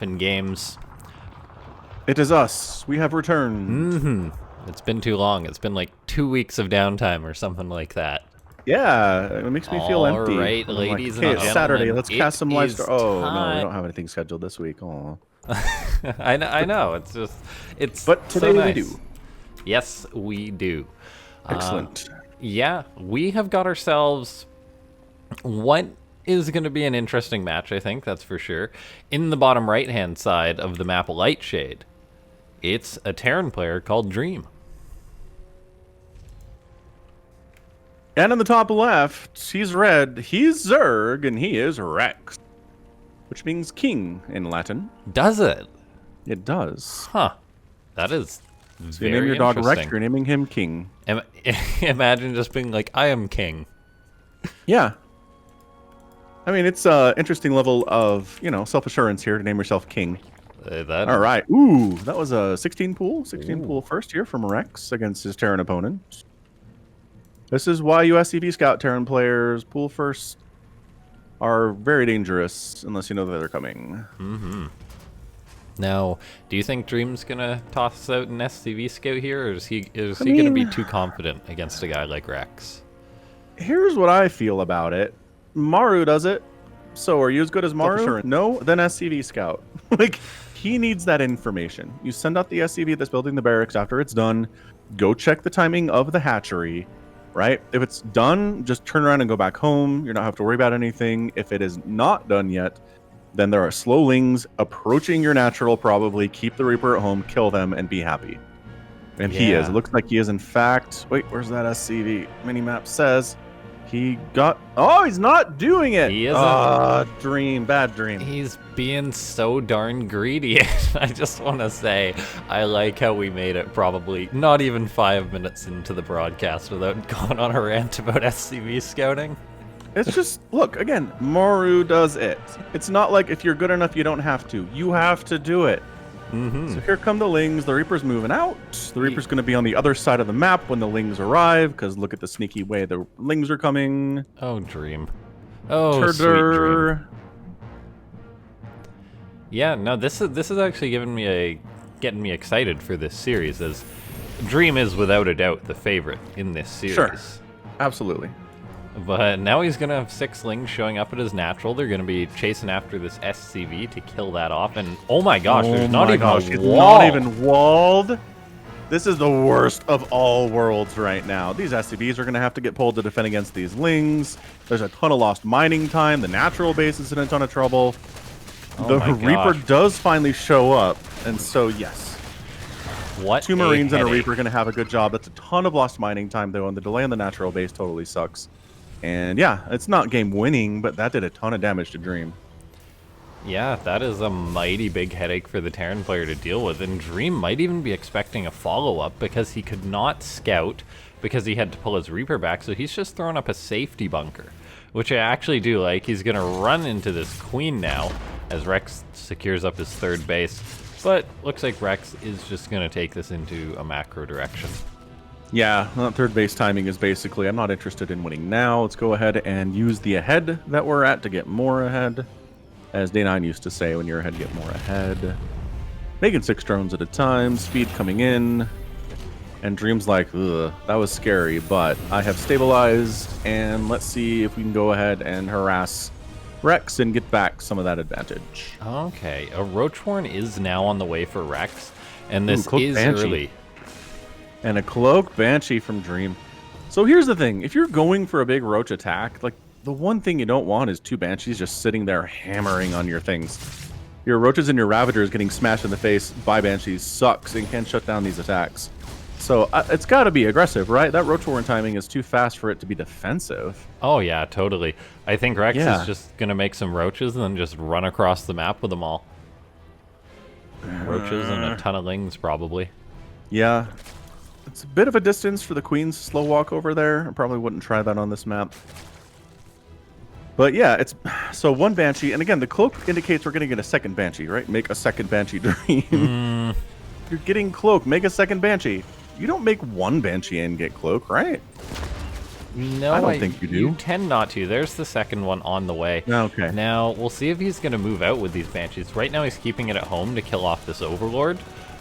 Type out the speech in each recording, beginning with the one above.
LaughNgamez. It is us. We have returned. It's been too long. It's been like 2 weeks of downtime or something like that. Yeah, it makes me feel empty. Alright, I'm ladies like, and okay, it's gentlemen, Saturday. Let's cast some live is Star. Oh, no, we time. don't have anything scheduled this week. Oh. I know. It's just, it's But today so nice. we do. Yes, we do. Excellent. Yeah, we have got ourselves what is going to be an interesting match, I think, that's for sure. In the bottom right-hand side of the map Lightshade, it's a Terran player called Dream. And in the top left, he's red, he's Zerg, and he is Rex. Which means king in Latin. Does it? It does. Huh. That is So you very name your dog interesting. Rex, you're naming him king. Imagine just being like, I am king. Yeah. I mean, it's an interesting level of, you know, self-assurance here to name yourself king. All right. Ooh, that was a 16 pool. 16 pool first here from Rex against his Terran opponent. This is why USCV Scout Terran players pool first are very dangerous unless you know that they're coming. Now, do you think Dream's gonna toss out an SCV Scout here, or is he gonna be too confident against a guy like Rex? Here's what I feel about it. Maru does it. So are you as good as Maru? No, then SCV Scout. Like, he needs that information. You send out the SCV that's building the barracks after it's done. Go check the timing of the hatchery, right? If it's done, just turn around and go back home. You don't have to worry about anything. If it is not done yet, then there are slowlings approaching your natural, probably. Keep the Reaper at home, kill them, and be happy. And he is. It looks like he is, in fact. Wait, where's that SCV? Minimap says he got... Oh, he's not doing it! He isn't. Dream. Bad dream. He's being so darn greedy. I just want to say, I like how we made it probably not even 5 minutes into the broadcast without going on a rant about SCV scouting. It's just, look, again, Maru does it. It's not like if you're good enough, you don't have to. You have to do it. So here come the Lings. The Reaper's moving out. The Reaper's going to be on the other side of the map when the Lings arrive, because look at the sneaky way the Lings are coming. Oh, Dream. Oh, sweet Dream. Yeah, no, this is actually getting me excited for this series, as Dream is without a doubt the favorite in this series. Sure, absolutely. But now he's going to have 6 Lings showing up at his natural. They're going to be chasing after this SCV to kill that off. And oh my gosh, there's not even a wall. Not even walled. This is the worst of all worlds right now. These SCVs are going to have to get pulled to defend against these Lings. There's a ton of lost mining time. The natural base is in a ton of trouble. The Reaper does finally show up. And so, yes. What 2 Marines and a Reaper are going to have a good job. That's a ton of lost mining time, though, and the delay on the natural base totally sucks. And yeah, it's not game winning, but that did a ton of damage to Dream. Yeah, that is a mighty big headache for the Terran player to deal with, and Dream might even be expecting a follow-up because he could not scout because he had to pull his Reaper back, so he's just throwing up a safety bunker, which I actually do like. He's going to run into this Queen now as Rex secures up his 3rd base, but looks like Rex is just going to take this into a macro direction. Yeah, that 3rd base timing is basically, I'm not interested in winning now. Let's go ahead and use the ahead that we're at to get more ahead. As Day9 used to say, when you're ahead, get more ahead. Making 6 drones at a time, speed coming in. And Dream's like, ugh, that was scary, but I have stabilized, and let's see if we can go ahead and harass Rex and get back some of that advantage. Okay, a Roachhorn is now on the way for Rex, and this is Banshee. early. And a Cloak Banshee from Dream. So here's the thing. If you're going for a big Roach attack, like, the one thing you don't want is 2 Banshees just sitting there hammering on your things. Your Roaches and your Ravagers getting smashed in the face by Banshees sucks and can shut down these attacks. So it's got to be aggressive, right? That Roachhorn timing is too fast for it to be defensive. Oh, yeah, totally. I think Rex is just going to make some Roaches and then just run across the map with them all. Roaches and a ton of Lings, probably. Yeah. It's a bit of a distance for the Queen's slow walk over there. I probably wouldn't try that on this map. But yeah, it's so 1 Banshee, and again, the Cloak indicates we're going to get a 2nd Banshee, right? Make a 2nd Banshee Dream. You're getting Cloak, make a 2nd Banshee. You don't make 1 Banshee and get Cloak, right? No, I don't think you do. You tend not to. There's the second one on the way. Okay. Now, we'll see if he's going to move out with these Banshees. Right now, he's keeping it at home to kill off this Overlord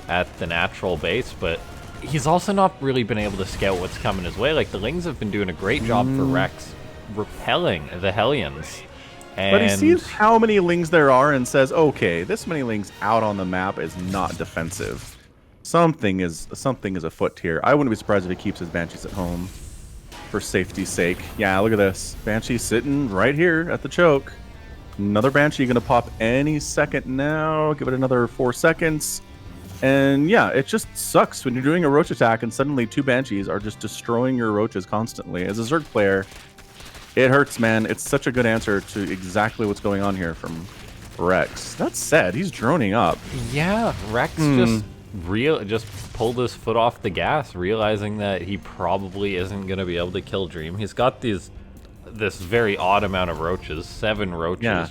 at the natural base, but he's also not really been able to scout what's coming his way. Like, the Lings have been doing a great job for Rex repelling the Hellions. But he sees how many Lings there are and says, okay, this many Lings out on the map is not defensive. Something is afoot here. I wouldn't be surprised if he keeps his Banshees at home for safety's sake. Yeah, look at this. Banshee sitting right here at the choke. Another Banshee going to pop any second now. Give it another 4 seconds. And yeah, it just sucks when you're doing a Roach attack and suddenly 2 Banshees are just destroying your Roaches constantly. As a Zerg player, it hurts, man. It's such a good answer to exactly what's going on here from Rex. That said, he's droning up. Yeah, Rex just pulled his foot off the gas, realizing that he probably isn't going to be able to kill Dream. He's got this very odd amount of Roaches, 7 Roaches. Yeah.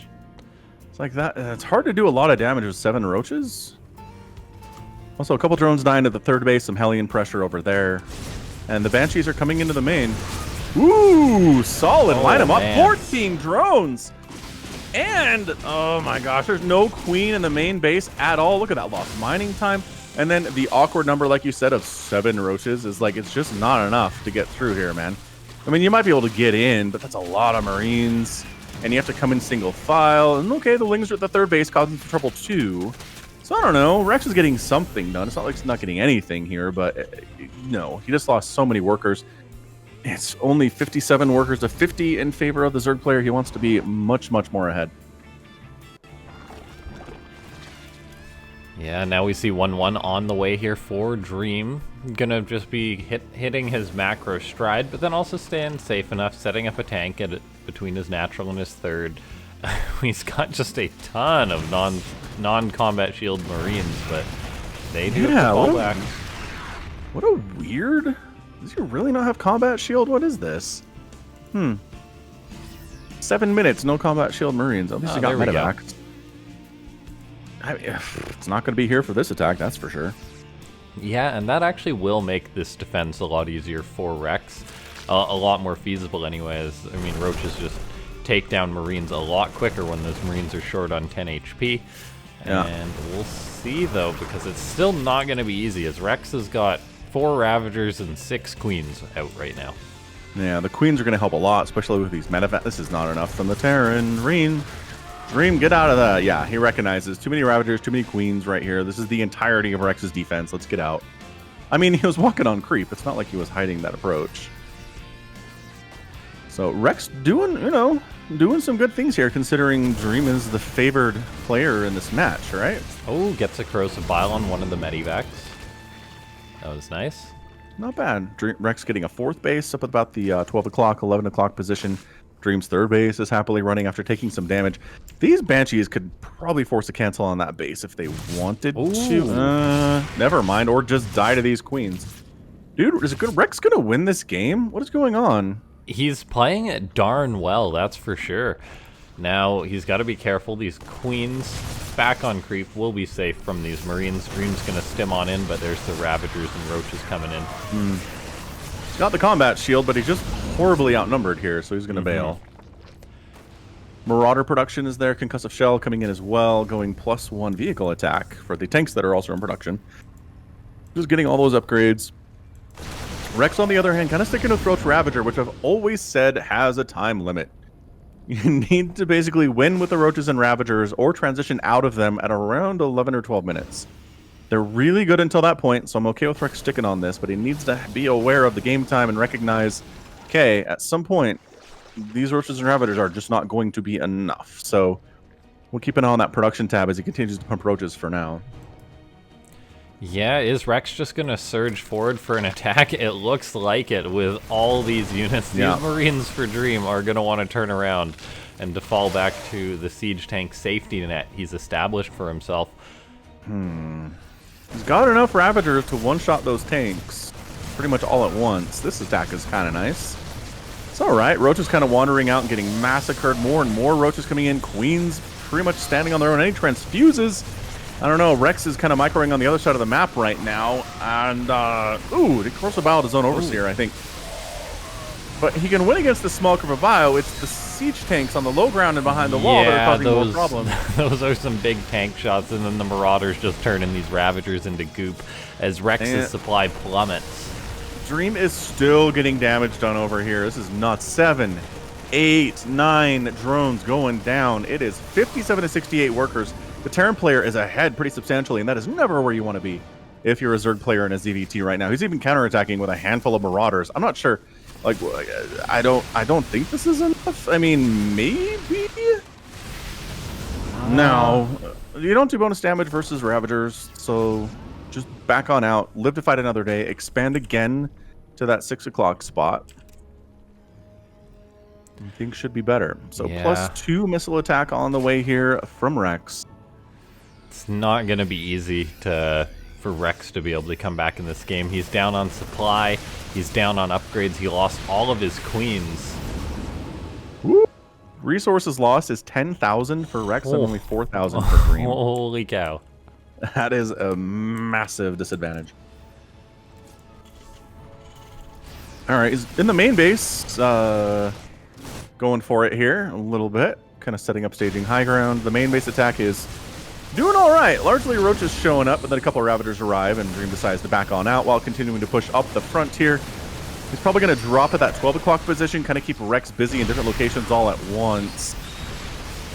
It's like that. It's hard to do a lot of damage with 7 Roaches. Also, a couple drones dying at the third base, some Hellion pressure over there. And the Banshees are coming into the main. Ooh, solid. Line them up. 14 drones. And, oh my gosh, there's no queen in the main base at all. Look at that lost mining time. And then the awkward number, like you said, of 7 Roaches is like, it's just not enough to get through here, man. I mean, you might be able to get in, but that's a lot of Marines. And you have to come in single file. And okay, the Lings are at the third base, causing some trouble too. So I don't know. Rex is getting something done. It's not like he's not getting anything here, but no, he just lost so many workers. It's only 57 workers to 50 in favor of the Zerg player. He wants to be much, much more ahead. Yeah, now we see 1-1 on the way here for Dream. Gonna just be hitting his macro stride, but then also staying safe enough, setting up a tank between his natural and his third. He's got just a ton of non-combat shield Marines, but they do have to fall back. What a weird... Does he really not have combat shield? What is this? 7 minutes, no combat shield Marines. At least he got medevacs. It's not going to be here for this attack, that's for sure. Yeah, and that actually will make this defense a lot easier for Rex. A lot more feasible anyways. I mean, Roaches just take down Marines a lot quicker when those Marines are short on 10 HP. Yeah. And we'll see, though, because it's still not going to be easy, as Rex has got 4 Ravagers and 6 Queens out right now. Yeah, the Queens are going to help a lot, especially with these medevacs. This is not enough from the Terran. Dream, get out of that. Yeah, he recognizes too many Ravagers, too many Queens right here. This is the entirety of Rex's defense. Let's get out. I mean, he was walking on creep. It's not like he was hiding that approach. So Rex doing some good things here, considering Dream is the favored player in this match, right? Oh, gets a Corrosive Bile on one of the medevacs. That was nice. Not bad. Rex getting a 4th base up at about the 12 o'clock, 11 o'clock position. Dream's 3rd base is happily running after taking some damage. These Banshees could probably force a cancel on that base if they wanted to. Never mind, or just die to these Queens. Dude, is Rex going to win this game? What is going on? He's playing it darn well, that's for sure. Now, he's got to be careful. These Queens back on creep will be safe from these Marines. Dream's going to stim on in, but there's the Ravagers and Roaches coming in. He's got the combat shield, but he's just horribly outnumbered here, so he's going to bail. Marauder production is there. Concussive Shell coming in as well, going +1 vehicle attack for the tanks that are also in production. Just getting all those upgrades. Rex, on the other hand, kind of sticking with Roach Ravager, which I've always said has a time limit. You need to basically win with the Roaches and Ravagers or transition out of them at around 11 or 12 minutes. They're really good until that point, so I'm okay with Rex sticking on this, but he needs to be aware of the game time and recognize, okay, at some point, these Roaches and Ravagers are just not going to be enough. So we'll keep an eye on that production tab as he continues to pump Roaches for now. Yeah, is Rex just going to surge forward for an attack? It looks like it with all these units. These Marines for Dream are going to want to turn around and to fall back to the siege tank safety net he's established for himself. He's got enough Ravagers to one-shot those tanks pretty much all at once. This attack is kind of nice. It's all right. Roaches kind of wandering out and getting massacred. More and more Roaches coming in. Queens pretty much standing on their own. Any transfuses? I don't know. Rex is kind of microing on the other side of the map right now. And, ooh, the Corrosive Bile to Zone Overseer, I think. But he can win against the small group of bio. It's the siege tanks on the low ground and behind the wall that are causing more problems. Those are some big tank shots, and then the Marauders just turning these Ravagers into goop as Rex's supply plummets. Dream is still getting damage done over here. This is nuts. 7, 8, 9 drones going down. It is 57 to 68 workers. The Terran player is ahead pretty substantially, and that is never where you want to be if you're a Zerg player in a ZVT right now. He's even counterattacking with a handful of Marauders. I'm not sure. Like, I don't think this is enough. I mean, maybe? No. You don't do bonus damage versus Ravagers, so just back on out. Live to fight another day. Expand again to that 6 o'clock spot. Things should be better. So +2 missile attack on the way here from Rex. It's not going to be easy for Rex to be able to come back in this game. He's down on supply. He's down on upgrades. He lost all of his queens. Woo. Resources lost is 10,000 for Rex and only 4,000 for Dream. Holy cow. That is a massive disadvantage. All right, he's in the main base, going for it here a little bit. Kind of setting up staging high ground. The main base attack is doing all right. Largely Roach is showing up, but then a couple of Ravagers arrive, and Dream decides to back on out while continuing to push up the front here. He's probably going to drop at that 12 o'clock position, kind of keep Rex busy in different locations all at once.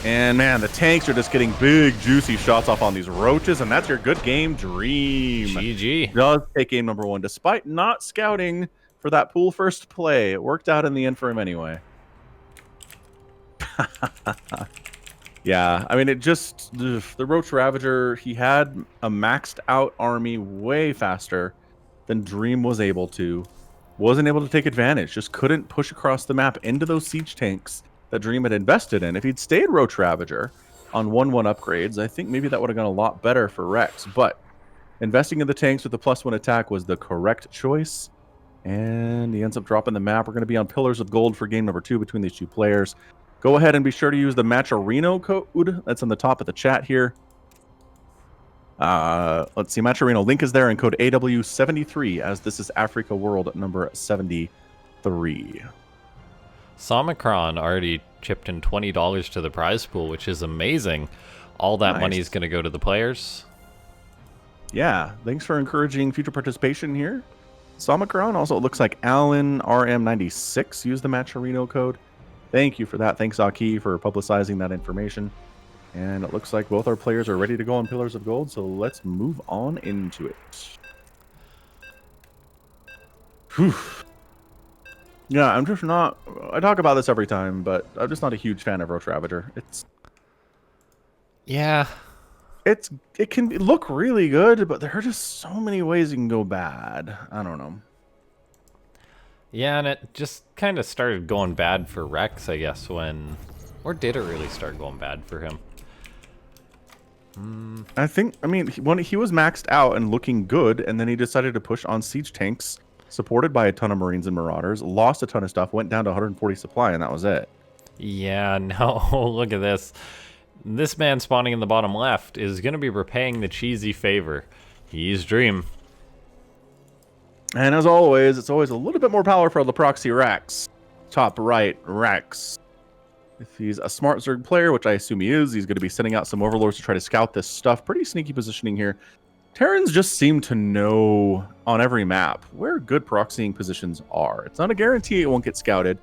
And man, the tanks are just getting big, juicy shots off on these Roaches, and that's your good game, Dream. GG. Does take game number 1, despite not scouting for that pool first play. It worked out in the end for him anyway. Yeah, I mean, it just, the Roach Ravager, he had a maxed out army way faster than Dream was able to. Wasn't able to take advantage, just couldn't push across the map into those siege tanks that Dream had invested in. If he'd stayed Roach Ravager on 1-1 upgrades, I think maybe that would have gone a lot better for Rex. But investing in the tanks with the +1 attack was the correct choice. And he ends up dropping the map. We're going to be on Pillars of Gold for game number 2 between these two players. Go ahead and be sure to use the Matcherino code. That's on the top of the chat here. Let's see, Matcherino link is there, and code AW73, as this is Africa World number 73. Somicron already chipped in $20 to the prize pool, which is amazing. All that money is going to go to the players. Yeah, thanks for encouraging future participation here. Somicron, also it looks like Alan RM96 used the Matcherino code. Thank you for that. Thanks, Aki, for publicizing that information. And it looks like both our players are ready to go on Pillars of Gold, so let's move on into it. Whew. Yeah, I'm just not... I talk about this every time, but I'm just not a huge fan of Roach Ravager. Yeah. It can look really good, but there are just so many ways it can go bad. I don't know. Yeah, and it just kind of started going bad for Rex, I guess, when... Or did it really start going bad for him? I think, I mean, when he was maxed out and looking good, and then he decided to push on siege tanks, supported by a ton of Marines and Marauders, lost a ton of stuff, went down to 140 supply, and that was it. Yeah, no, look at this. This man spawning in the bottom left is going to be repaying the cheesy favor. He's Dream. And as always, it's always a little bit more power for the proxy Rex. Top right, Rex. If he's a smart Zerg player, which I assume he is, he's going to be sending out some Overlords to try to scout this stuff. Pretty sneaky positioning here. Terrans just seem to know on every map where good proxying positions are. It's not a guarantee it won't get scouted,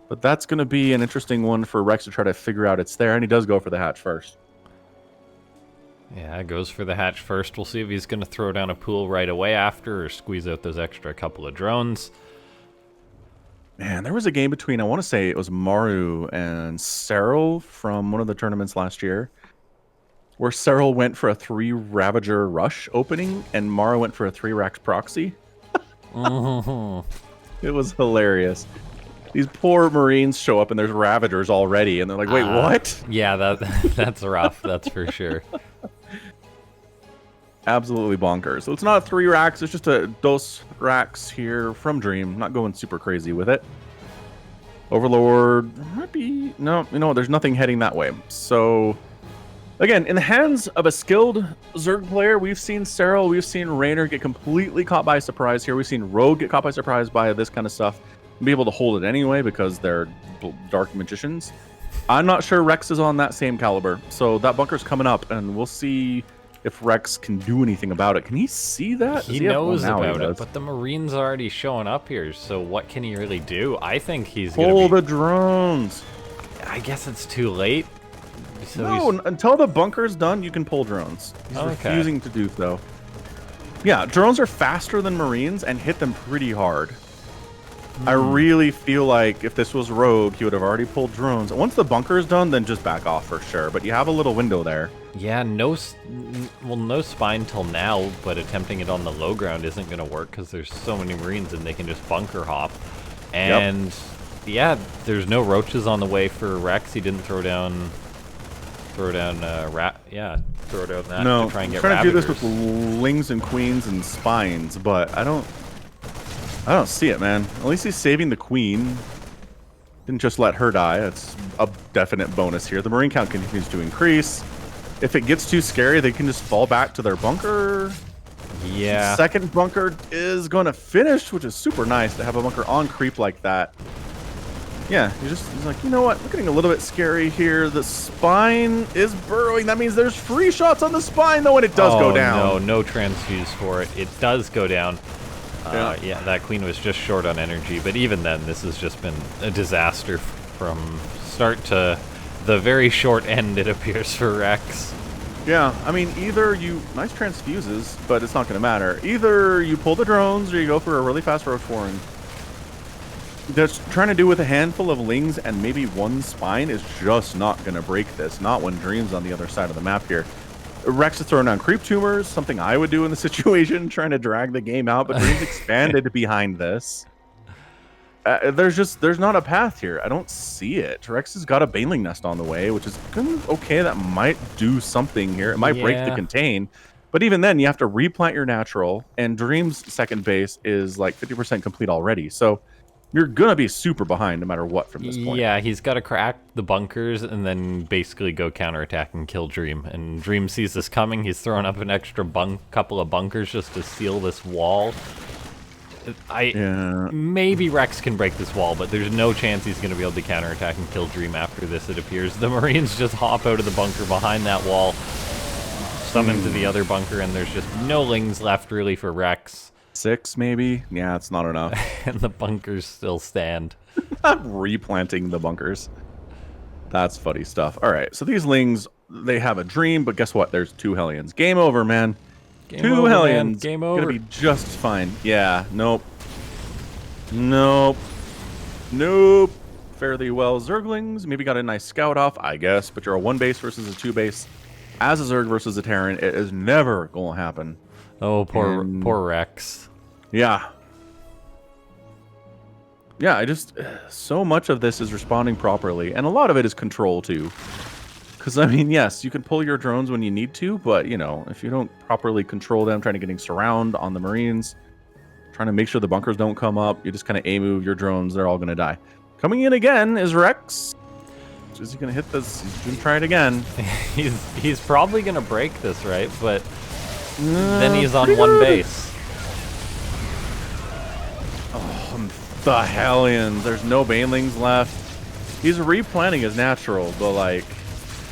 but that's going to be an interesting one for Rex to try to figure out it's there, and he does go for the hatch first. Yeah, goes for the hatch first. We'll see if he's going to throw down a pool right away after or squeeze out those extra couple of drones. Man, there was a game between, I want to say it was Maru and Cyril from one of the tournaments last year, where Cyril went for a 3 Ravager rush opening, and Maru went for a 3 Rax proxy. It was hilarious. These poor Marines show up, and there's Ravagers already, and they're like, wait, what? Yeah, that's rough, that's for sure. Absolutely bonkers. So it's not 3 racks, it's just a dos racks here from Dream. Not going super crazy with it. Overlord might be... No, you know, there's nothing heading that way. So, again, in the hands of a skilled Zerg player, we've seen Cyril, we've seen Raynor get completely caught by surprise here. We've seen Rogue get caught by surprise by this kind of stuff. be able to hold it anyway because they're dark magicians. I'm not sure Rex is on that same caliber. So that bunker's coming up, and we'll see if Rex can do anything about it. Can he see that? He knows about it, but the Marine's already showing up here, so what can he really do? I think he's going to pull the drones. I guess it's too late. So no, until the bunker's done, you can pull drones. He's refusing to do so. Yeah, drones are faster than Marines and hit them pretty hard. I really feel like if this was Rogue, he would have already pulled drones. Once the bunker's done, then just back off for sure. But you have a little window there. Yeah, no spine till now, but attempting it on the low ground isn't going to work because there's so many Marines and they can just bunker hop. And yeah, there's no roaches on the way for Rex. He didn't throw down that to try and get trying to do this Ravagers. with Lings and Queens and Spines, but I don't see it, man. At least he's saving the Queen. Didn't just let her die. That's a definite bonus here. The Marine count continues to increase. If it gets too scary, they can just fall back to their bunker. Yeah. The second bunker is going to finish, which is super nice to have a bunker on creep like that. Yeah, he's like, you know what? We're getting a little bit scary here. The spine is burrowing. That means there's free shots on the spine, though, and it does go down. No transfuse for it. It does go down. Yeah, that Queen was just short on energy, but even then, this has just been a disaster from start to the very short end, it appears, for Rex. Yeah, I mean, either you... Nice transfuses, but it's not going to matter. Either you pull the drones, or you go for a really fast roach warren. Just trying to do with a handful of Lings and maybe one spine is just not going to break this. Not when Dream's on the other side of the map here. Rex is throwing down creep tumors, something I would do in the situation, trying to drag the game out, but Dream's expanded behind this. There's not a path here. I don't see it. Rex has got a Baneling Nest on the way, which is okay. That might do something here. It might break the contain. But even then, you have to replant your natural, and Dream's second base is like 50% complete already. So you're going to be super behind no matter what from this point. Yeah, he's got to crack the bunkers and then basically go counterattack and kill Dream. And Dream sees this coming. He's throwing up an extra couple of bunkers just to seal this wall. Maybe Rex can break this wall, but there's no chance he's going to be able to counterattack and kill Dream after this, it appears. The Marines just hop out of the bunker behind that wall, summon to the other bunker, and there's just no Lings left really for Rex. 6 maybe? Yeah, it's not enough. And the bunkers still stand. I'm replanting the bunkers. That's funny stuff. All right, so these Lings, they have a Dream, but guess what? There's 2 Hellions. Game over, man. Two Hellions. Game over. Gonna be just fine. Yeah, nope. Nope. Nope. Fairly well. Zerglings, maybe got a nice scout off, I guess, but you're a 1 base versus a 2 base. As a Zerg versus a Terran, it is never gonna happen. Oh, poor Rex. Yeah. Yeah, so much of this is responding properly, and a lot of it is control, too. Because, I mean, yes, you can pull your drones when you need to, but, you know, if you don't properly control them, trying to getting surround on the Marines, trying to make sure the bunkers don't come up, you just kind of A-move your drones, they're all going to die. Coming in again is Rex. Is he going to hit this? He's going to try it again. he's probably going to break this, right? But then he's on 1 base. Oh, the Hellions. There's no Banelings left. He's replanting his natural, but, like...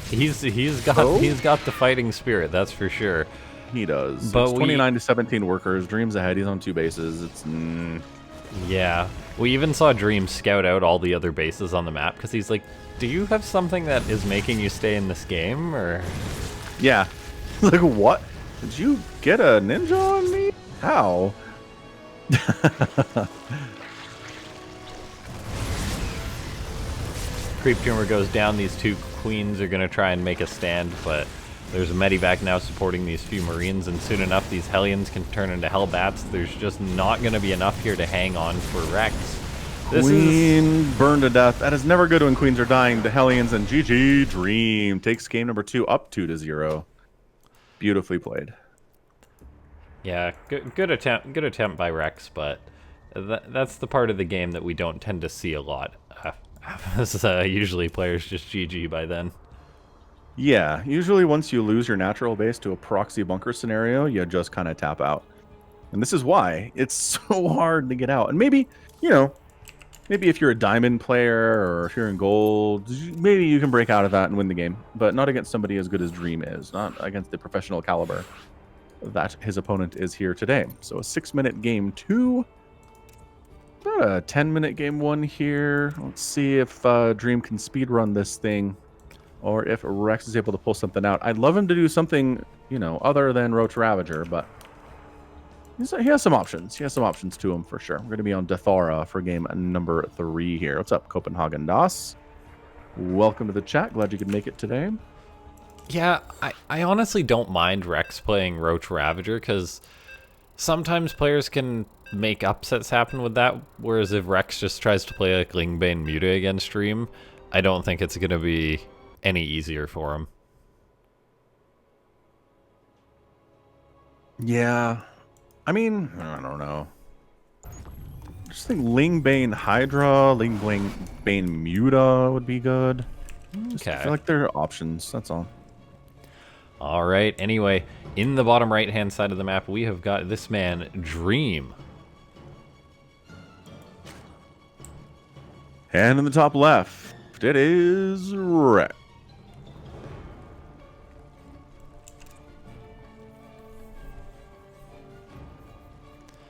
He's got the fighting spirit, that's for sure. He does. But it's 29 to 17 workers. Dream's ahead. He's on 2 bases. It's yeah. We even saw Dream scout out all the other bases on the map because he's like, "Do you have something that is making you stay in this game?" Or yeah, like what? Did you get a ninja on me? How? Creep tumor goes down. These 2 Queens are going to try and make a stand, but there's a Medivac now supporting these few Marines, and soon enough these Hellions can turn into Hellbats. There's just not going to be enough here to hang on for Rex. Queen burned to death. That is never good when Queens are dying. The Hellions and GG Dream takes game number 2 up 2-0. Beautifully played. Yeah, good attempt by Rex, but that's the part of the game that we don't tend to see a lot. Usually players just GG by then. Yeah, usually once you lose your natural base to a proxy bunker scenario, you just kind of tap out. And this is why it's so hard to get out. And maybe, you know, Maybe if you're a diamond player or if you're in gold, maybe you can break out of that and win the game. But not against somebody as good as Dream is. Not against the professional caliber that his opponent is here today. So a 6-minute game 2. About a 10-minute game 1 here. Let's see if Dream can speedrun this thing, or if Rex is able to pull something out. I'd love him to do something, you know, other than Roach Ravager, but he has some options. He has some options to him for sure. We're going to be on Dethara for game number 3 here. What's up, Copenhagen Das? Welcome to the chat. Glad you could make it today. Yeah, I honestly don't mind Rex playing Roach Ravager, because sometimes players can make upsets happen with that, whereas if Rex just tries to play like Lingbane Muta against Dream, I don't think it's going to be any easier for him. Yeah. I mean, I don't know. I just think Lingbane Hydra, Lingbane Muta would be good. Okay. I feel like there are options, that's all. All right. Anyway, in the bottom right-hand side of the map, we have got this man, Dream. And in the top left, it is Rex.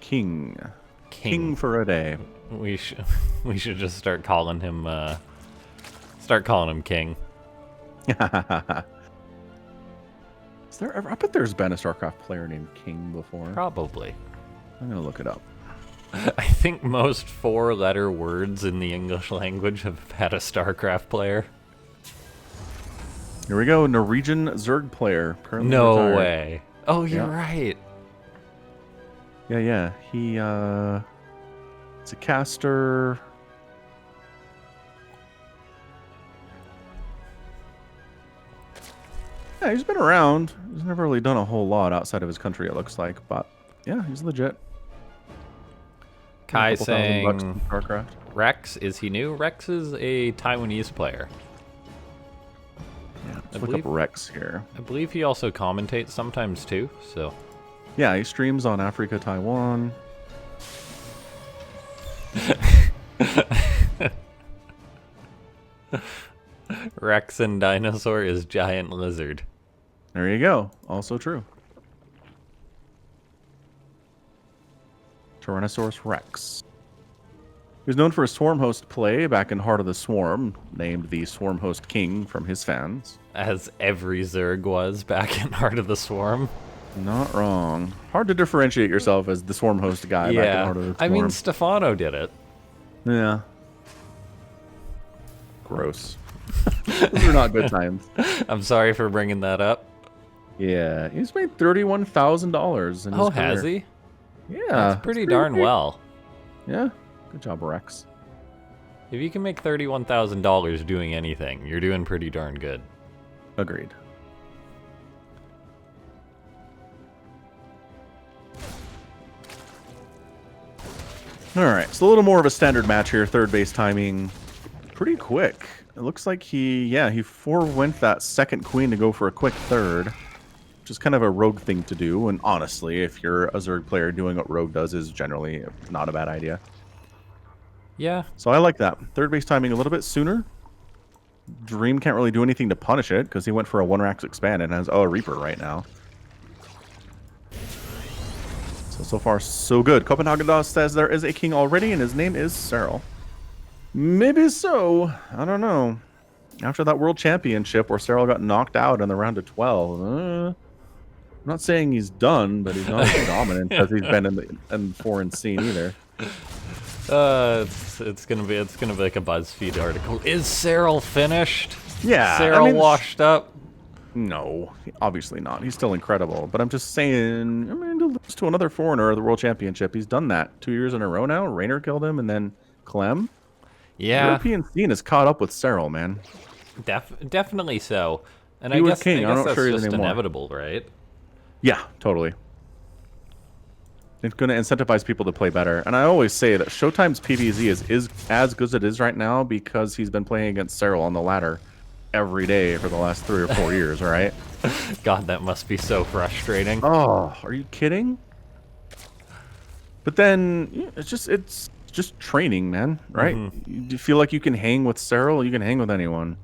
King for a day. We should just start calling him King. Is there ever? I bet there's been a Starcraft player named King before. Probably. I'm gonna look it up. I think most 4-letter words in the English language have had a Starcraft player. Here we go, Norwegian Zerg player. Currently No retired. way. Oh, you're right. Yeah. It's a caster. Yeah, he's been around. He's never really done a whole lot outside of his country, it looks like. But yeah, he's legit. Kai saying Starcraft. Rex, is he new? Rex is a Taiwanese player. Yeah, let's look up Rex here. I believe he also commentates sometimes too, so. Yeah, he streams on Africa, Taiwan. Rex and dinosaur is giant lizard. There you go. Also true. Tyrannosaurus Rex. He was known for his Swarm Host play back in Heart of the Swarm, named the Swarm Host King from his fans. As every Zerg was back in Heart of the Swarm. Not wrong. Hard to differentiate yourself as the Swarm Host guy back in Heart of the Swarm. I mean, Stefano did it. Yeah. Gross. Those are not good times. I'm sorry for bringing that up. Yeah, he's made $31,000 in his career. Has he? Yeah. That's pretty darn well. Yeah. Good job, Rex. If you can make $31,000 doing anything, you're doing pretty darn good. Agreed. All right, so a little more of a standard match here. Third base timing pretty quick. It looks like he forewent that second queen to go for a quick third, which is kind of a rogue thing to do. And honestly, if you're a Zerg player, doing what rogue does is generally not a bad idea. Yeah. So I like that. Third base timing a little bit sooner. Dream can't really do anything to punish it because he went for a 1-Rax expand and has a Reaper right now. So far, so good. Copenhagen Das says there is a king already, and his name is Cyril. Maybe so. I don't know. After that World Championship where Cyril got knocked out in the round of 12, I'm not saying he's done, but he's not as dominant as he's been in the foreign scene either. It's gonna be like a BuzzFeed article. Is Cyril finished? Yeah, Cyril washed up. No, obviously not. He's still incredible. But I'm just saying, I mean, to lose to another foreigner at the World Championship, he's done that 2 years in a row now. Raynor killed him, and then Clem. Yeah. The European scene is caught up with Cyril, man. Definitely so. And he I was guess, king. I guess I'm not that's sure he's just anymore. inevitable, right? Yeah, totally. It's going to incentivize people to play better. And I always say that Showtime's PvZ is as good as it is right now because he's been playing against Cyril on the ladder every day for the last 3 or 4 years, right? God, that must be so frustrating. Oh, are you kidding? But then it's just training, man, right? Mm-hmm. You feel like you can hang with Cyril, you can hang with anyone.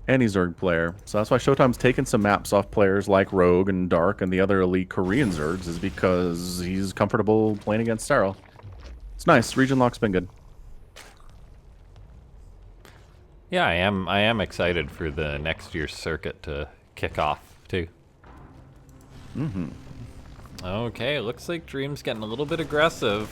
Any Zerg player. So that's why Showtime's taken some maps off players like Rogue and Dark and the other elite Korean Zergs, is because he's comfortable playing against Cyril. It's nice. Region lock's been good. Yeah, I am excited for the next year's circuit to kick off too. Okay, looks like Dream's getting a little bit aggressive.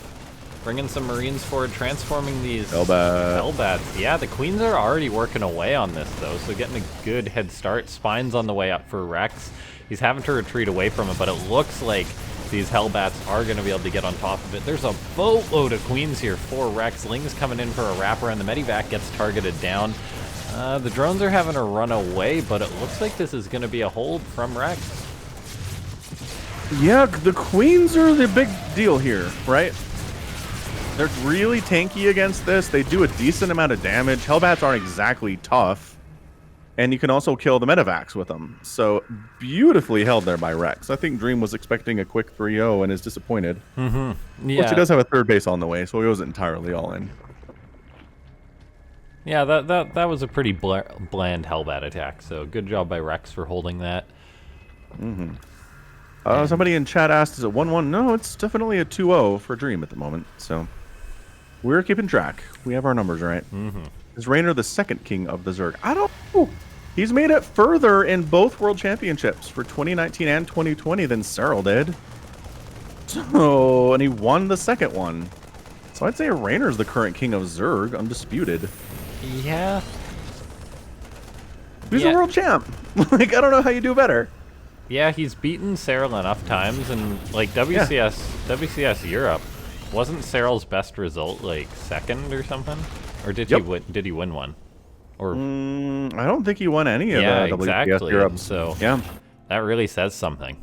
Bringing some Marines forward, transforming these Hellbats. Yeah, the Queens are already working away on this, though, so getting a good head start. Spine's on the way up for Rex. He's having to retreat away from it, but it looks like these Hellbats are going to be able to get on top of it. There's a boatload of Queens here for Rex. Ling's coming in for a wrapper, and the Medivac gets targeted down. The drones are having to run away, but it looks like this is going to be a hold from Rex. Yeah, the Queens are the big deal here, right? They're really tanky against this. They do a decent amount of damage. Hellbats aren't exactly tough. And you can also kill the Medivacs with them. So, beautifully held there by Rex. I think Dream was expecting a quick 3-0 and is disappointed. Yeah. Which he does have a third base on the way, so he wasn't entirely all in. Yeah, that was a pretty bland Hellbat attack, so good job by Rex for holding that. Somebody in chat asked, is it 1-1? No, it's definitely a 2-0 for Dream at the moment, so... We're keeping track. We have our numbers right. Is Raynor the second king of the Zerg? I don't know. He's made it further in both World Championships for 2019 and 2020 than Cyril did. So, and he won the second one. So I'd say Raynor's the current king of Zerg, undisputed. Yeah. He's a world champ. Like, I don't know how you do better. Yeah, he's beaten Cyril enough times, and like WCS Europe, wasn't Cyril's best result like second or something? Or did he win one? Or I don't think he won any of the WCS Europe. So yeah, that really says something.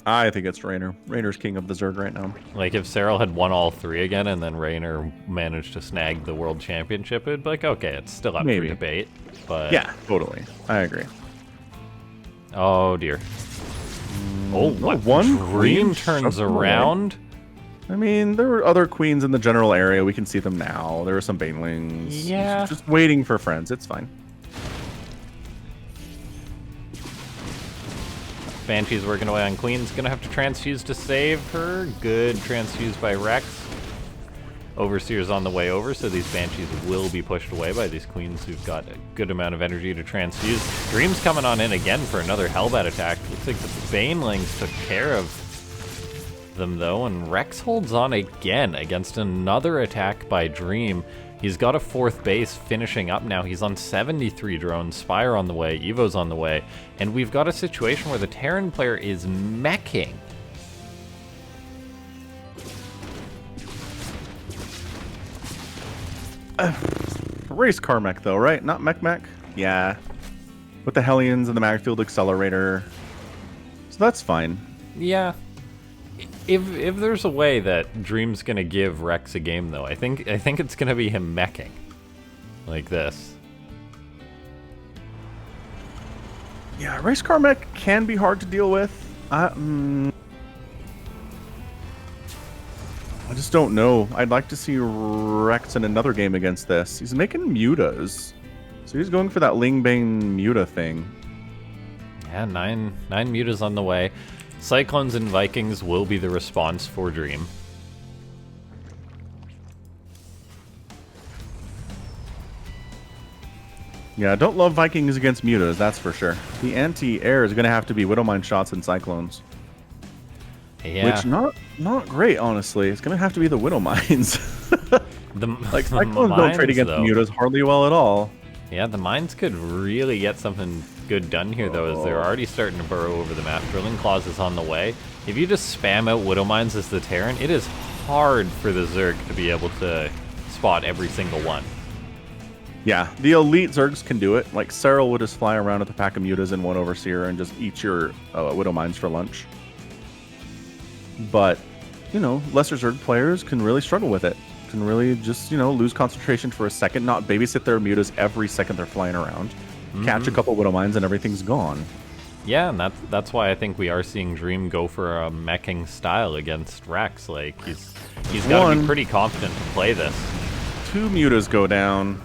I think it's Raynor. Raynor's king of the Zerg right now. Like, if Cyril had won all three again and then Raynor managed to snag the world championship, it'd be like, okay, it's still up for debate. But yeah, totally. I agree. Oh, dear. Oh, what? One Dream turns around? I mean, there were other queens in the general area. We can see them now. There were some banelings. Yeah. Just waiting for friends. It's fine. Banshee's working away on Queen's gonna have to transfuse to save her. Good transfuse by Rex. Overseer's on the way over, so these Banshees will be pushed away by these Queens who've got a good amount of energy to transfuse. Dream's coming on in again for another Hellbat attack. Looks like the Banelings took care of them though, and Rex holds on again against another attack by Dream. He's got a fourth base finishing up now. He's on 73 drones, Spire on the way, Evo's on the way, and we've got a situation where the Terran player is meching. Race car mech though, right? Not mech? Yeah. With the Hellions and the Magfield Accelerator. So that's fine. Yeah. If there's a way that Dream's gonna give Rex a game though, I think it's gonna be him meching. Like this. Yeah, race car mech can be hard to deal with. I just don't know. I'd like to see Rex in another game against this. He's making mutas. So he's going for that Lingbane muta thing. Yeah, nine mutas on the way. Cyclones and Vikings will be the response for Dream. Yeah, don't love Vikings against mutas, that's for sure. The anti-air is going to have to be Widowmine shots and Cyclones. Yeah. Which, not great, honestly. It's going to have to be the Widowmines. Like, Cyclones don't trade against mutas hardly well at all. Yeah, the mines could really get something good done here, though, as they're already starting to burrow over the map. Drilling Claws is on the way. If you just spam out Widow Mines as the Terran, it is hard for the Zerg to be able to spot every single one. Yeah, the elite Zergs can do it. Like, Cyril would just fly around with a pack of mutas and one Overseer and just eat your Widow Mines for lunch. But, you know, lesser Zerg players can really struggle with it. Can really just, you know, lose concentration for a second, not babysit their mutas every second they're flying around. Catch a couple Widow Mines and everything's gone. Yeah, and that's why I think we are seeing Dream go for a meching style against Rex. Like, he's got to be pretty confident to play this. 2 mutas go down.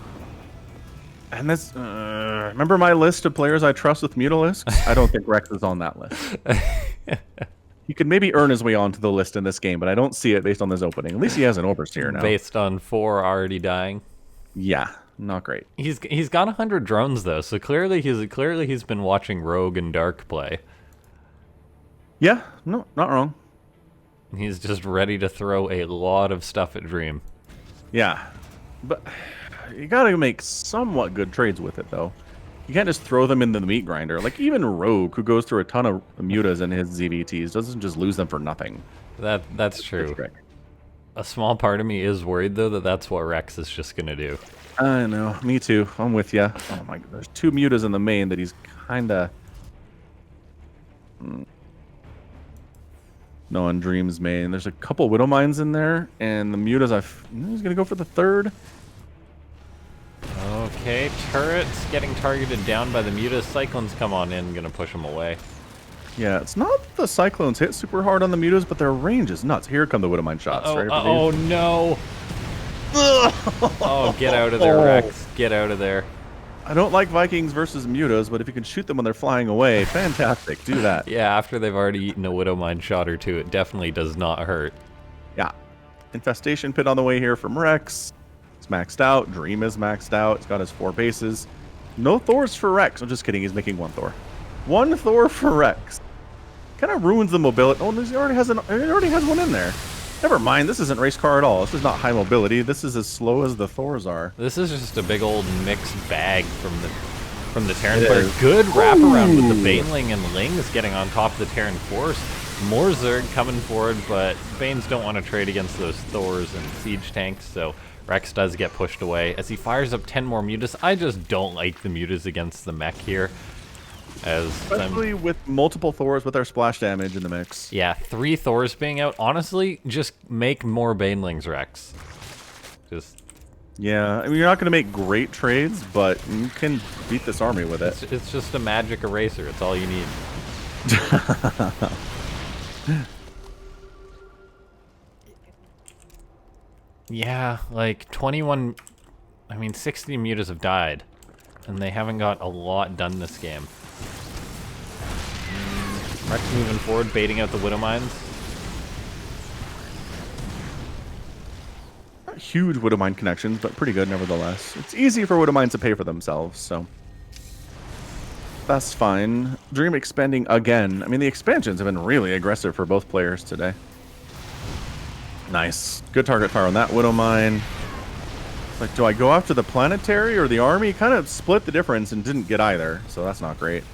And this, remember my list of players I trust with Mutalisks? I don't think Rex is on that list. He could maybe earn his way onto the list in this game, but I don't see it based on this opening. At least he has an Overseer now. Based on 4 already dying. Yeah, not great. He's got 100 drones though, so clearly he's been watching Rogue and Dark play. Yeah, no, not wrong. He's just ready to throw a lot of stuff at Dream. Yeah, but you gotta make somewhat good trades with it though. You can't just throw them into the meat grinder. Like, even Rogue, who goes through a ton of mutas in his ZVTs, doesn't just lose them for nothing. That's true. A small part of me is worried, though, that that's what Rex is just going to do. I know. Me too. I'm with you. Oh, my God. There's 2 mutas in the main that he's kind of... No, on Dream's main. There's a couple Widow Mines in there, and the mutas, he's going to go for the 3rd. Okay, turrets getting targeted down by the mutas. Cyclones come on in, gonna push them away. Yeah, it's not the Cyclones hit super hard on the mutas, but their range is nuts. Here come the Widow Mine shots. Right oh no! Oh, get out of there, Rex. Get out of there. I don't like Vikings versus mutas, but if you can shoot them when they're flying away, fantastic. Do that. Yeah, after they've already eaten a Widow Mine shot or 2, it definitely does not hurt. Yeah. Infestation pit on the way here from Rex. Maxed out. Dream is maxed out. He's got his 4 bases. No Thors for Rex. I'm just kidding. He's making 1 Thor. 1 Thor for Rex. Kind of ruins the mobility. Oh, he already has one in there. Never mind. This isn't race car at all. This is not high mobility. This is as slow as the Thors are. This is just a big old mixed bag from the Terran player. Good wraparound with the Baneling and Lings getting on top of the Terran force. More Zerg coming forward, but Banes don't want to trade against those Thors and siege tanks, so Rex does get pushed away. As he fires up 10 more mutas, I just don't like the mutas against the mech here. Especially with multiple Thors with our splash damage in the mix. Yeah, 3 Thors being out. Honestly, just make more Banelings, Rex. Yeah, I mean, you're not going to make great trades, but you can beat this army with it. It's just a magic eraser. It's all you need. Yeah, like 21... I mean, 60 mutas have died, and they haven't got a lot done this game. Rex moving forward, baiting out the Widow Mines. Not huge Widow Mine connections, but pretty good nevertheless. It's easy for Widow Mines to pay for themselves, so that's fine. Dream expanding again. I mean, the expansions have been really aggressive for both players today. Nice. Good target fire on that Widow Mine. Like, do I go after the planetary or the army? Kind of split the difference and didn't get either, so that's not great.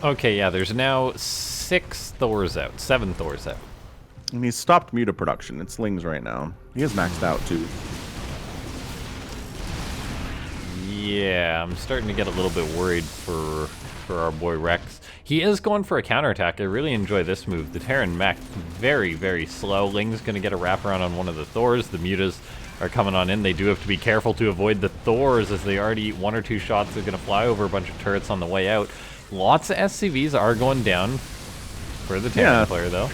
Okay, yeah, there's now 6 Thors out, 7 Thors out. And he's stopped muta production. It's Lings right now. He is maxed out, too. Yeah, I'm starting to get a little bit worried for our boy Rex. He is going for a counterattack. I really enjoy this move. The Terran mech, very, very slow. Ling's going to get a wraparound on one of the Thors. The mutas are coming on in. They do have to be careful to avoid the Thors, as they already eat 1 or 2 shots. They're going to fly over a bunch of turrets on the way out. Lots of SCVs are going down for the Terran player, though.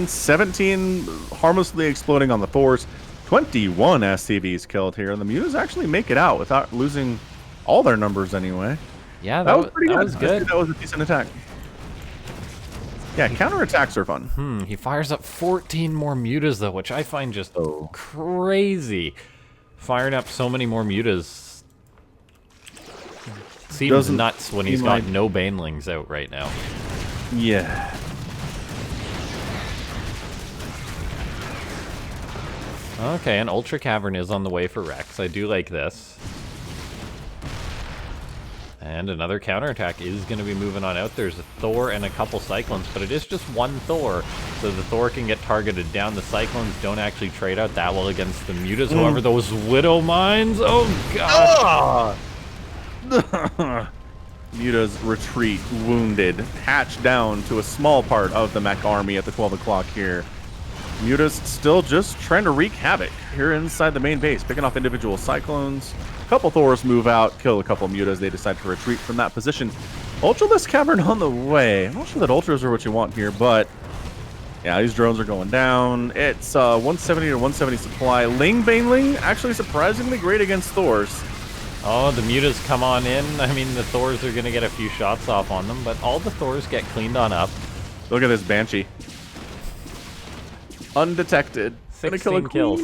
17 harmlessly exploding on the Thors. 21 SCVs killed here. And the mutas actually make it out without losing all their numbers anyway. Yeah, that was pretty good. That was a decent attack. Yeah, counterattacks are fun. He fires up 14 more mutas, though, which I find just crazy. Firing up so many more mutas seems nuts when he's got no Banelings out right now. Yeah. Okay, an Ultra Cavern is on the way for Rex. I do like this. And another counterattack is going to be moving on out. There's a Thor and a couple Cyclones, but it is just 1 Thor. So the Thor can get targeted down. The Cyclones don't actually trade out that well against the mutas. However, those Widow Mines, oh god! Mutas retreat, wounded, hatched down to a small part of the mech army at the 12 o'clock here. Mutas still just trying to wreak havoc here inside the main base, picking off individual Cyclones. A couple Thors move out, kill a couple mutas. They decide to retreat from that position. Ultralisk Cavern on the way. I'm not sure that Ultras are what you want here, but yeah, these drones are going down. It's 170 to 170 supply. Ling Baneling, actually surprisingly great against Thors. Oh, the mutas come on in. I mean, the Thors are going to get a few shots off on them, but all the Thors get cleaned on up. Look at this Banshee. Undetected. 16 kills.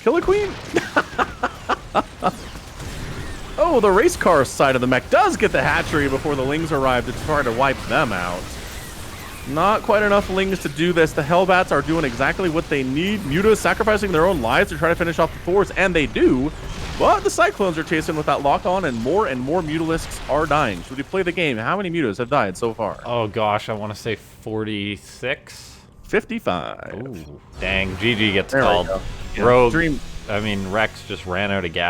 Kill a queen. Oh, the race car side of the mech does get the hatchery before the Lings arrive to try to wipe them out. Not quite enough Lings to do this. The Hellbats are doing exactly what they need. Mutas sacrificing their own lives to try to finish off the Thors, and they do. But the Cyclones are chasing with that lock on, and more Mutalisks are dying. Should we play the game? How many Mutas have died so far? Oh gosh, I want to say 46. 55. Ooh, dang, GG gets There we called. go. Yeah, Rogue, Dream. I mean, Rex just ran out of gas.